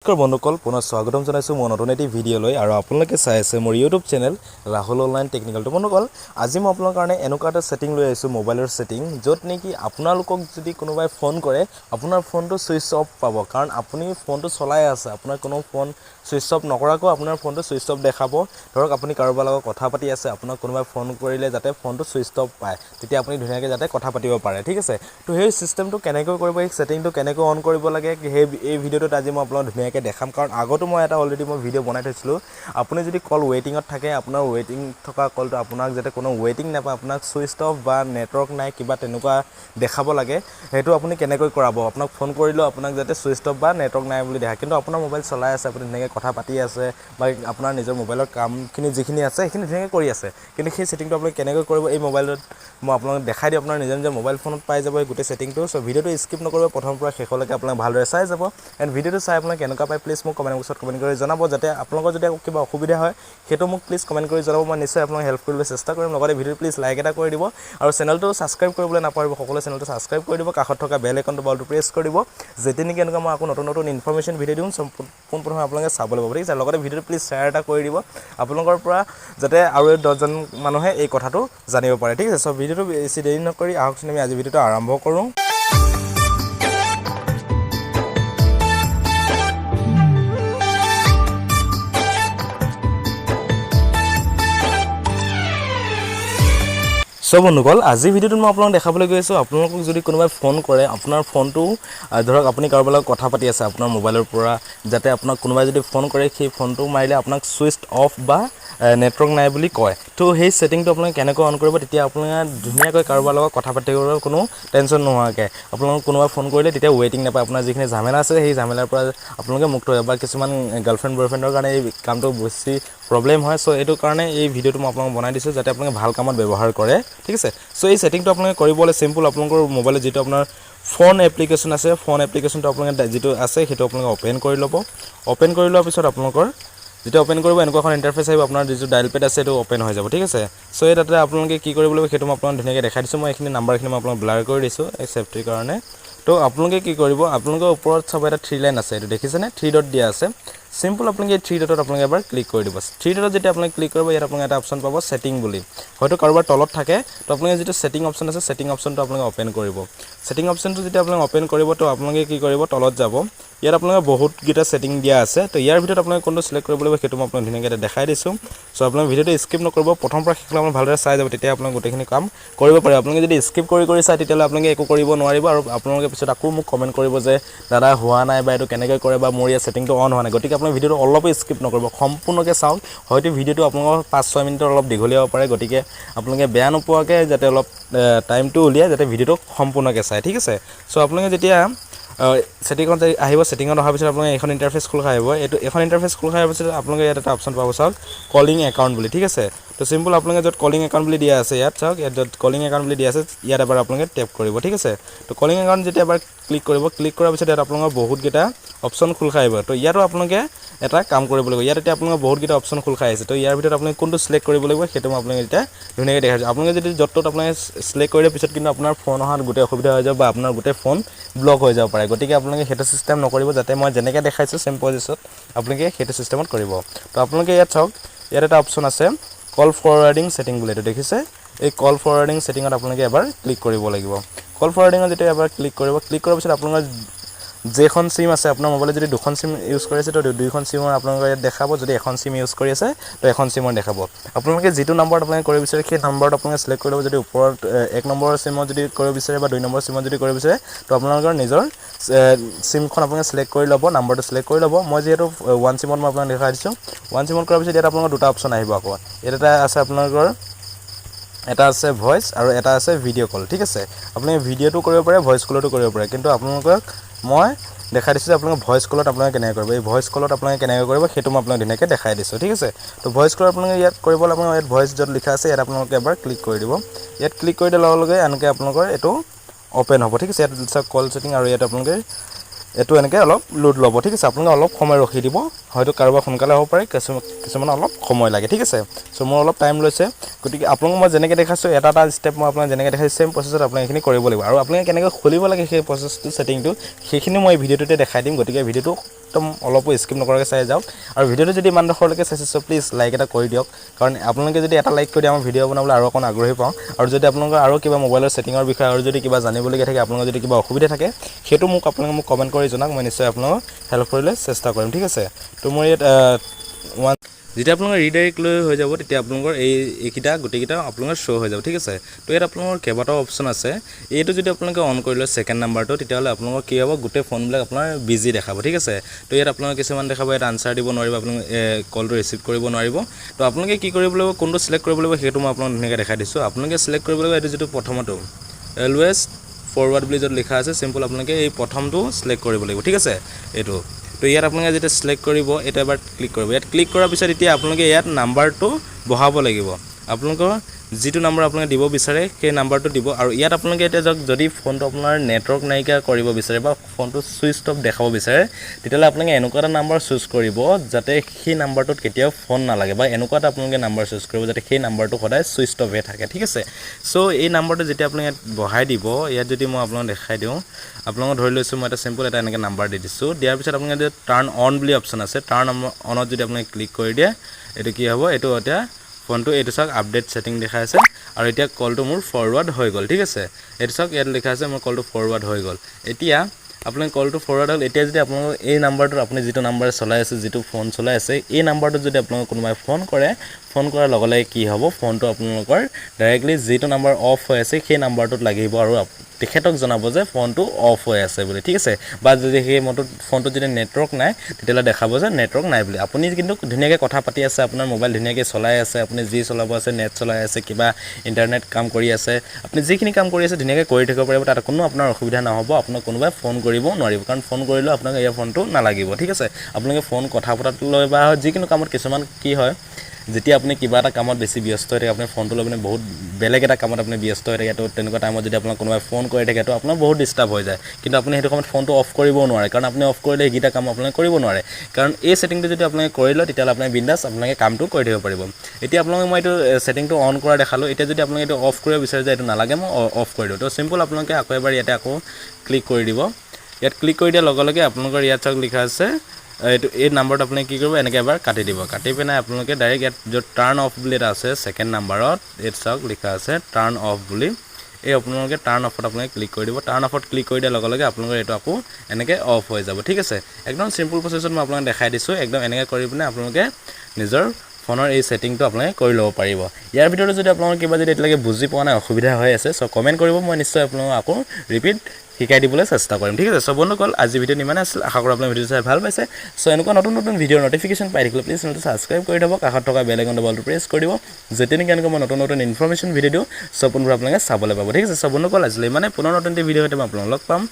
নমস্কাৰ বন্ধুসকল পুনৰ স্বাগতম জনাইছোঁ মোৰ নতুন এটি ভিডিঅ'লৈ আৰু আপোনালোকে চাই আছে মোৰ ইউটিউব চেনেল ৰাহুল অনলাইন টেকনিকেলটো বন্ধুসকল আজি মই আপোনালোকৰ কাৰণে এনেকুৱা এটা সেটিং লৈ আহিছোঁ মোবাইলৰ সেটিং য'ত নেকি আপোনালোকক যদি কোনোবাই ফোন কৰে আপোনাৰ ফোনটো সুইচ অফ পাব কাৰণ আপুনি ফোনটো চলাই আছে আপোনাৰ কোনো ফোন সুইচ অফ নকৰাকৈ আপোনাৰ ফোনটো সুইচ অফ দেখাব ধৰক আপুনি কাৰোবাৰ লগত কথা পাতি আছে আপোনাক কোনোবাই ফোন কৰিলে যাতে ফোনটো সুইচ অফ পায় তেতিয়া আপুনি ধুনীয়াকৈ যাতে কথা পাতিব পাৰে ঠিক আছে তো সেই সিস্টেমটো কেনেকৈ কৰিব এই সেটিংটো কেনেকৈ অন কৰিব লাগে এই ভিডিঅ'টোত আজি মই আপোনাক ধুনীয়াকৈ দেখাম কাৰণ আগতো মই এটা অলৰেডি মই ভিডিঅ' বনাই থৈছিলোঁ আপুনি যদি কল ৱেটিঙত থাকে আপোনাৰ ৱেটিং থকা কলটো আপোনাক যাতে কোনো ৱেটিং নাপায় আপোনাক সুইচ অফ বা নেটৱৰ্ক নাই কিবা তেনেকুৱা দেখাব লাগে সেইটো আপুনি কেনেকৈ কৰাব আপোনাক ফোন কৰিলেও আপোনাক যাতে সুইচ অফ বা নেটৱৰ্ক নাই বুলি দেখা কিন্তু আপোনাৰ মোবাইল চলাই আছে আপুনি ধুনীয়াকৈ কথা পাতি আছে বা আপোনাৰ নিজৰ মোবাইলৰ কামখিনি যিখিনি আছে সেইখিনি ধুনীয়াকৈ কৰি আছে কিন্তু সেই সেটিংটো আপুনি কেনেকৈ কৰিব এই মোবাইলত মই আপোনাক দেখাই দিওঁ আপোনাৰ নিজৰ মোবাইল ফোনত পাই যাব এই গোটেই সেটিংটো সো ভিডিঅ'টো স্কিপ নকৰিব প্ৰথমৰ পৰা শেষলৈকে আপোনাক ভালদৰে চাই যাব এণ্ড ভিডিঅ'টো চাই আপোনাক কেনেকুৱা পায় প্লিজ মোক কমেণ্ট বক্সত কমেণ্ট কৰি জনাব যাতে আপোনালোকৰ যদি কিবা অসুবিধা হয় সেইটো মোক প্লিজ কমেণ্ট কৰি জনাব মই নিশ্চয় আপোনাক হেল্প কৰিবলৈ চেষ্টা কৰিম লগতে ভিডিঅ'টো প্লিজ লাইক এটা কৰি দিব আৰু চেনেলটো ছাবস্ক্ৰাইব কৰিবলৈ নাপাহৰিব সকলোৱে চেনেলটো ছাবস্ক্ৰাইব কৰি দিব কাষত থকা বেল আইকনটো বলটো প্ৰেছ কৰি দিব যেতিয়া নেকি এনেকুৱা মই আকৌ নতুন ইনফৰমেশ্যন ভিডিঅ' দিম পোনপ্ৰথমে আপোনালোকে চাবলৈ পাব ঠিক আছে লগতে ভিডিঅ'টো প্লিজ শ্বেয়াৰ এটা কৰি দিব আপোনালোকৰ পৰা যাতে আৰু 10জন মানুহে এই কথাটো জানিব পাৰে ঠিক আছে সো ভিডিঅ'টো বেছি দেৰি নকৰি আহকচোন আমি আজি ভিডিঅ'টো আৰম্ভ কৰোঁ সব বন্ধুসকল আজি ভিডিঅ'টো মই আপোনাক দেখাবলৈ গৈ আছোঁ আপোনালোকক যদি কোনোবাই ফোন কৰে আপোনাৰ ফোনটো ধৰক আপুনি কাৰোবাৰ লগত কথা পাতি আছে আপোনাৰ মোবাইলৰ পৰা যাতে আপোনাক কোনোবাই যদি ফোন কৰে সেই ফোনটো মাৰিলে আপোনাক সুইচ অফ বা নেটৱৰ্ক নাই বুলি কয় তো সেই সেটিংটো আপোনালোকে কেনেকৈ অন কৰিব তেতিয়া আপোনালোকে ধুনীয়াকৈ কাৰোবাৰ লগত কথা পাতিবলৈ কোনো টেনশ্যন নোহোৱাকৈ আপোনালোকক কোনোবাই ফোন কৰিলে তেতিয়া ৱেটিং নাপায় আপোনাৰ যিখিনি ঝামেলা আছে সেই ঝামেলাৰ পৰা আপোনালোকে মুক্ত হৈ বা কিছুমান গাৰ্লফ্ৰেণ্ড বয়ফ্ৰেণ্ডৰ কাৰণে এই কামটো বেছি প্ৰব্লেম হয় সো এইটো কাৰণে এই ভিডিঅ'টো মই আপোনাক বনাই দিছোঁ যাতে আপোনালোকে ভাল কামত ব্যৱহাৰ কৰে ঠিক আছে সো এই সেটিংটো আপোনালোকে কৰিবলৈ সিম্পল আপোনালোকৰ মোবাইলত যেটো আপোনাৰ ফোন এপ্লিকেশ্যন আছে ফোন এপ্লিকেশ্যনটো আপোনালোকে যেটো আছে সেইটো আপোনালোকে ওপেন কৰি ল'ব ওপেন কৰি লোৱাৰ পিছত আপোনালোকৰ যেটো ওপেন কৰিব এনেকুৱা এখন ইন্টাৰফেস আহিব আপোনাৰ যেটো ডায়াল পেড আছে সেইটো ওপেন হৈ যাব ঠিক আছে সো এই তাতে আপোনালোকে কি কৰিব লাগিব সেইটো মই আপোনাক ধুনীয়াকৈ দেখাই দিছোঁ মই এইখিনি নাম্বাৰখিনি মই আপোনাক ব্লাৰ কৰি দিছোঁ এই সেফটিৰ কাৰণে তো আপোনালোকে কি কৰিব আপোনালোকে ওপৰত চাব এটা 3 লাইন আছে এইটো দেখিছেনে 3 ডট দিয়া আছে সিম্পল আপোনালোকে 3 ডটত আপোনালোকে এবাৰ ক্লিক কৰি দিব 3 ডটত যেতিয়া আপোনালোকে ক্লিক কৰিব ইয়াত আপোনালোকে এটা অপচন পাব সেটিং বুলি হয়তো কাৰোবাৰ তলত থাকে তো আপোনালোকে যেটো সেটিং অপচন আছে সেটিং অপচনটো আপোনালোকে ওপেন কৰিব সেটিং অপচনটো যেতিয়া আপোনালোকে ওপেন কৰিব তো আপোনালোকে কি কৰিব তলত যাব ইয়াত আপোনালোকে বহুত গিটা সেটিং দিয়া আছে তো ইয়াৰ ভিতৰত আপোনালোকে কোনটো সিলেক্ট কৰিব লাগিব সেইটো মই আপোনাক ধুনীয়াকৈ দেখাই দিছোঁ সো আপোনালোকে ভিডিঅ'টো স্কিপ নকৰিব প্ৰথমৰ পৰা শেষলৈ আপোনালোকে ভালদৰে চাই যাব তেতিয়া আপোনালোকে গোটেইখিনি কাম কৰিব পাৰে আপোনালোকে যদি স্কিপ কৰি চাই তেতিয়ালে আপোনালোকে একো কৰিব নোৱাৰিব আৰু আপোনালোকে পিছত আকৌ মোক কমেন্ট কৰিব যে দাদা হোৱা নাই বা এটো কেনেকৈ কৰে বা মোৰ এই সেটিংটো অন হোৱা নাই গতিকে আপোনালোকে ভিডিঅ'টো অলপ স্কিপ নকৰিব সম্পূৰ্ণকৈ চাওক হয়তো ভিডিঅ'টো আপোনালোকৰ 5-6 মিনিটৰ অলপ দীঘলীয়া হ'ব পাৰে গতিকে আপোনালোকে বেয়া নোপোৱাকৈ যাতে অলপ টাইমটো উলিয়াই যাতে ভিডিঅ'টো সম্পূৰ্ণকৈ চাই ঠিক আছে সো আপোনালোকে যেতিয়া সেটিংত আহিব সেটিংত অহাৰ পিছত আপোনালোকে এখন ইন্টাৰফেস খোল খাই আহিব এখন ইন্টাৰফেস খোল খাই পিছত আপোনালোকে ইয়াত এটা অপচন পাব চাওক কলিং একাউণ্ট বুলি ঠিক আছে তো সিম্পল আপোনালোকে য'ত কলিং একাউণ্ট বুলি দিয়া আছে ইয়াত চাওক ইয়াত য'ত কলিং একাউণ্ট বুলি দিয়া আছে ইয়াত এবাৰ আপোনালোকে টেপ কৰিব ঠিক আছে তো কলিং একাউণ্ট যেতিয়া এবাৰ ক্লিক কৰিব ক্লিক কৰাৰ পিছত ইয়াত আপোনালোকৰ বহুত কেইটা অপচন খোল খাই আহিব তো ইয়াতো আপোনালোকে এটা কাম কৰিব লাগিব ইয়াত এতিয়া আপোনালোকৰ বহুত কেইটা অপচন খোল খাই আছে তো ইয়াৰ ভিতৰত আপোনালোকে কোনটো সিলেক্ট কৰিব লাগিব সেইটো মই আপোনালোকে এতিয়া ধুনীয়াকৈ দেখাইছোঁ আপোনালোকে যদি য'ত আপোনালোকে সিলেক্ট কৰিলে পিছত কিন্তু আপোনাৰ ফোন অহাত গোটেই অসুবিধা হৈ যাব বা আপোনাৰ গোটেই ফোন ব্লক হৈ যাব পাৰে গতিকে আপোনালোকে সেইটো সিস্টেম নকৰিব যাতে মই যেনেকৈ দেখাইছোঁ সেম পজিশনত আপোনালোকে সেইটো সিস্টেমত কৰিব তো আপোনালোকে ইয়াত চাওক ইয়াত এটা অপচন আছে কল ফৰৱাৰ্ডিং সেটিং বুলি এইটো দেখিছে এই কল ফৰৱাৰ্ডিং সেটিংত আপোনালোকে এবাৰ ক্লিক কৰিব লাগিব কল ফৰৱাৰ্ডিংত যেতিয়া এবাৰ ক্লিক কৰাৰ পিছত আপোনালোকৰ যেখন সিম আছে আপোনাৰ মোবাইলত যদি দুখন সিম ইউজ কৰি আছে তো দুইখন সিমৰ আপোনালোকে ইয়াত দেখাব যদি এখন সিম ইউজ কৰি আছে তো এখন সিমৰ দেখাব আপোনালোকে যেটো নাম্বাৰত আপোনালোকে কৰিব বিচাৰে সেই নাম্বাৰত আপোনালোকে সিলেক্ট কৰি ল'ব যদি ওপৰত 1 নম্বৰ সিমত যদি কৰিব বিচাৰে বা 2 নম্বৰ সিমত যদি কৰিব বিচাৰে তো আপোনালোকৰ নিজৰ সিমখন আপোনালোকে সিলেক্ট কৰি ল'ব নাম্বাৰটো সিলেক্ট কৰি ল'ব মই যেহেতু 1 সিমত মই আপোনাক দেখাই দিছোঁ 1 সিমত কৰাৰ পিছত ইয়াত আপোনালোকৰ দুটা অপচন আহিব আকৌ এটা আছে আপোনালোকৰ এটা আছে ভয়েস আৰু এটা আছে ভিডিঅ' কল ঠিক আছে আপুনি ভিডিঅ'টো কৰিব পাৰে ভয়েস কলটো কৰিব পাৰে কিন্তু আপোনালোকক মই দেখাই দিছোঁ যে আপোনালোকে ভয়েস কলত আপোনালোকে কেনেকৈ কৰিব এই ভয়েস কলত আপোনালোকে কেনেকৈ কৰিব সেইটো মই আপোনাক ধুনীয়াকৈ দেখাই দিছোঁ ঠিক আছে তো ভয়েস কল আপোনালোকে ইয়াত কৰিবলৈ আপোনালোকে ইয়াত ভয়েস য'ত লিখা আছে ইয়াত আপোনালোকে এবাৰ ক্লিক কৰি দিব ইয়াত ক্লিক কৰি দিয়াৰ লগে লগে এনেকৈ আপোনালোকৰ এইটো ওপেন হ'ব ঠিক আছে ইয়াত কল সেটিং আৰু ইয়াত আপোনালোকে এটো এনেকৈ অলপ লোড ল'ব ঠিক আছে আপোনালোকে অলপ সময় ৰখি দিব হয়তো কাৰোবাৰ সোনকালে হ'ব পাৰে কিছুমান অলপ সময় লাগে ঠিক আছে সো মোৰ অলপ টাইম লৈছে গতিকে আপোনালোকক মই যেনেকৈ দেখাইছোঁ এটা ষ্টেপ মই আপোনাক যেনেকৈ দেখাইছোঁ সেম প্ৰসেছত আপোনালোকে এইখিনি কৰিব লাগিব আৰু আপোনালোকে কেনেকৈ খুলিব লাগে সেই প্ৰসেছটো সেটিংটো সেইখিনি মই ভিডিঅ'টোতে দেখাই দিম গতিকে ভিডিঅ'টো একদম অলপো স্কিপ নকৰাকৈ চাই যাওক আৰু ভিডিঅ'টো যদি ইমান ডোখৰলৈকে চাইছে চ' প্লিজ লাইক এটা কৰি দিয়ক কাৰণ আপোনালোকে যদি এটা লাইক কৰি দিয়ে আমাৰ ভিডিঅ' বনাবলৈ আৰু অকণ আগ্ৰহী পাওঁ আৰু যদি আপোনালোকৰ আৰু কিবা মোবাইলৰ ছেটিঙৰ বিষয়ে আৰু যদি কিবা জানিবলগীয়া থাকে আপোনালোকৰ যদি কিবা অসুবিধা থাকে সেইটো আপোনালোকে মোক কমেণ্ট কৰি জনাওক মই নিশ্চয় আপোনালোকক হেল্প কৰিবলৈ চেষ্টা কৰিম ঠিক আছে তো মোৰ ইয়াত যেতিয়া আপোনালোকৰ ৰিডাইৰেক্ট লৈ হৈ যাব তেতিয়া আপোনালোকৰ এইকেইটা গোটেইকেইটা আপোনালোকৰ শ্ব' হৈ যাব ঠিক আছে তো ইয়াত আপোনালোকৰ কেইবাটাও অপশ্যন আছে এইটো যদি আপোনালোকে অন কৰি লয় ছেকেণ্ড নাম্বাৰটো তেতিয়াহ'লে আপোনালোকৰ কি হ'ব গোটেই ফোনবিলাক আপোনাৰ বিজি দেখাব ঠিক আছে তো ইয়াত আপোনালোকে কিছুমান দেখাব ইয়াত আনচাৰ দিব নোৱাৰিব আপোনালোকে কলটো ৰিচিভ কৰিব নোৱাৰিব তো আপোনালোকে কি কৰিব লাগিব কোনটো চিলেক্ট কৰিব লাগিব সেইটো মই আপোনালোকক ধুনীয়াকৈ দেখাই দিছোঁ আপোনালোকে চিলেক্ট কৰিব লাগিব এইটো যিটো প্ৰথমটো অলৱেজ ফৰৱাৰ্ড বুলি য'ত লিখা আছে চিম্পল আপোনালোকে এই প্ৰথমটো চিলেক্ট কৰিব লাগিব ঠিক আছে এইটো তো ইয়াত আপোনালোকে যেতিয়া চিলেক্ট কৰিব এটা এবাৰ ক্লিক কৰিব ইয়াত ক্লিক কৰাৰ পিছত এতিয়া আপোনালোকে ইয়াত নাম্বাৰটো বহাব লাগিব আপোনালোকৰ যিটো নাম্বাৰ আপোনালোকে দিব বিচাৰে সেই নাম্বাৰটো দিব আৰু ইয়াত আপোনালোকে এতিয়া যদি ফোনটো আপোনাৰ নেটৱৰ্ক নাইকিয়া কৰিব বিচাৰে বা ফোনটো ছুইচ অফ দেখাব বিচাৰে তেতিয়াহ'লে আপোনালোকে এনেকুৱা এটা নাম্বাৰ চুজ কৰিব যাতে সেই নাম্বাৰটোত কেতিয়াও ফোন নালাগে বা এনেকুৱা এটা আপোনালোকে নাম্বাৰ চুজ কৰিব যাতে সেই নাম্বাৰটো সদায় ছুইচ অফ হৈ থাকে ঠিক আছে চ' এই নাম্বাৰটো যেতিয়া আপোনালোকে ইয়াত বহাই দিব ইয়াত যদি মই আপোনালোকক দেখাই দিওঁ আপোনালোকক ধৰি লৈছোঁ মই এটা চিম্পল এটা এনেকৈ নাম্বাৰ দি দিছোঁ দিয়াৰ পিছত আপোনালোকে যদি টাৰ্ণ অন বুলি অপশ্যন আছে টাৰ্ণ অনত যদি আপোনালোকে ক্লিক কৰি দিয়ে এইটো কি হ'ব এইটো এতিয়া ফোনটো এইটো চাওক আপডেট ছেটিং দেখাই আছে আৰু এতিয়া কলটো মোৰ ফৰৱাৰ্ড হৈ গ'ল ঠিক আছে এইটো চাওক ইয়াত লিখা আছে মোৰ কলটো ফৰৱাৰ্ড হৈ গ'ল এতিয়া আপোনাৰ কলটো ফৰৱাৰ্ড হ'ল এতিয়া যদি আপোনালোকৰ এই নাম্বাৰটোত আপুনি যিটো নাম্বাৰ চলাই আছে যিটো ফোন চলাই আছে এই নাম্বাৰটোত যদি আপোনালোকক কোনোবাই ফোন কৰে ফোন কৰাৰ লগে লগে কি হ'ব ফোনটো আপোনালোকৰ ডাইৰেক্টলি যিটো নাম্বাৰ অফ হৈ আছে সেই নাম্বাৰটোত লাগিব আৰু তেখেতক জনাব যে ফোনটো অফ হৈ আছে বুলি ঠিক আছে বা যদি সেই ফোনটোত যদি নেটৱৰ্ক নাই তেতিয়াহ'লে দেখাব যে নেটৱৰ্ক নাই বুলি আপুনি কিন্তু ধুনীয়াকৈ কথা পাতি আছে আপোনাৰ মোবাইল ধুনীয়াকৈ চলাই আছে আপুনি যি চলাব আছে নেট চলাই আছে কিবা ইণ্টাৰনেট কাম কৰি আছে আপুনি যিখিনি কাম কৰি আছে ধুনীয়াকৈ কৰি থাকিব পাৰিব তাত কোনো আপোনাৰ অসুবিধা নহ'ব আপোনাক কোনোবাই ফোন কৰিব নোৱাৰিব কাৰণ ফোন কৰিলেও আপোনাক এই ফোনটো নালাগিব ঠিক আছে আপোনালোকে ফোন কথা পতালৈ বা যিকোনো কামত কিছুমান কি হয় যেতিয়া আপুনি কিবা এটা কামত বেছি ব্যস্ত হৈ থাকে আপুনি ফোনটো লৈ আপুনি বহুত বেলেগ এটা কামত আপুনি ব্যস্ত হৈ থাকে তো তেনেকুৱা টাইমত যদি আপোনাক কোনোবাই ফোন কৰি থাকে তো আপোনাৰ বহুত ডিষ্টাৰ্ব হৈ যায় কিন্তু আপুনি সেইটো সময়ত ফোনটো অফ কৰিবও নোৱাৰে কাৰণ আপুনি অফ কৰিলে সেইকেইটা কাম আপোনালোকে কৰিব নোৱাৰে কাৰণ এই ছেটিংটো যদি আপোনালোকে কৰি লয় তেতিয়াহ'লে আপুনি বিন্দাছ আপোনালোকে কামটো কৰি থাকিব পাৰিব এতিয়া আপোনালোকে মই এইটো ছেটিংটো অন কৰা দেখালোঁ এতিয়া যদি আপোনালোকে এইটো অফ কৰিব বিচাৰে যে এইটো নালাগে মই অফ কৰি দিওঁ তো চিম্পল আপোনালোকে আকৌ এবাৰ ইয়াতে আকৌ ক্লিক কৰি দিব ইয়াত ক্লিক কৰি দিয়াৰ লগে লগে আপোনালোকৰ ইয়াত চাওক লিখা আছে এই নাম্বাৰটো আপুনি কি কৰিব এনেকৈ এবাৰ কাটি দিব কাটি পিনে আপোনালোকে ডাইৰেক্ট ইয়াত য'ত টাৰ্ণ অফ বুলি এটা আছে ছেকেণ্ড নাম্বাৰত ইয়াত চাওক লিখা আছে টাৰ্ণ অফ বুলি এই আপোনালোকে টাৰ্ণ অফত আপোনালোকে ক্লিক কৰি দিব টাৰ্ণ অফত ক্লিক কৰি দিয়াৰ লগে লগে আপোনালোকৰ এইটো আকৌ এনেকৈ অফ হৈ যাব ঠিক আছে একদম চিম্পল প্ৰচেছত মই আপোনালোকক দেখাই দিছোঁ একদম এনেকৈ কৰি পিনে আপোনালোকে নিজৰ ফোনৰ এই ছেটিংটো আপোনালোকে কৰি ল'ব পাৰিব ইয়াৰ ভিতৰত যদি আপোনালোকৰ কিবা যদি এতিয়ালৈকে বুজি পোৱা নাই অসুবিধা হৈ আছে চ' কমেণ্ট কৰিব মই নিশ্চয় আপোনালোকক আকৌ ৰিপিট শিকাই দিবলৈ চেষ্টা কৰিম ঠিক আছে চ' বন্ধুসকল আজি ভিডিঅ'টো ইমানে আছিল আশা কৰোঁ আপোনাৰ ভিডিঅ'টো চাই ভাল পাইছে চ' এনেকুৱা নতুন নতুন ভিডিঅ'ৰ নটিফিকেশ্যন পাই থাকিলে প্লিজ চেনেলটো ছাবস্ক্ৰাইব কৰি থ'ব কাষত থকা বেল আইকনটো বলটো প্ৰেছ কৰি দিব যেতিয়া নেকি এনেকুৱা মই নতুন নতুন ইনফৰ্মেশ্যন ভিডিঅ' দিওঁ চ' পোনবোৰ আপোনালোকে চাবলৈ পাব ঠিক আছে চ' বন্ধুসকল আজিলৈ ইমানে পুনৰ নতুন ভিডিঅ' সৈতে মই আপোনালোকক লগ পাম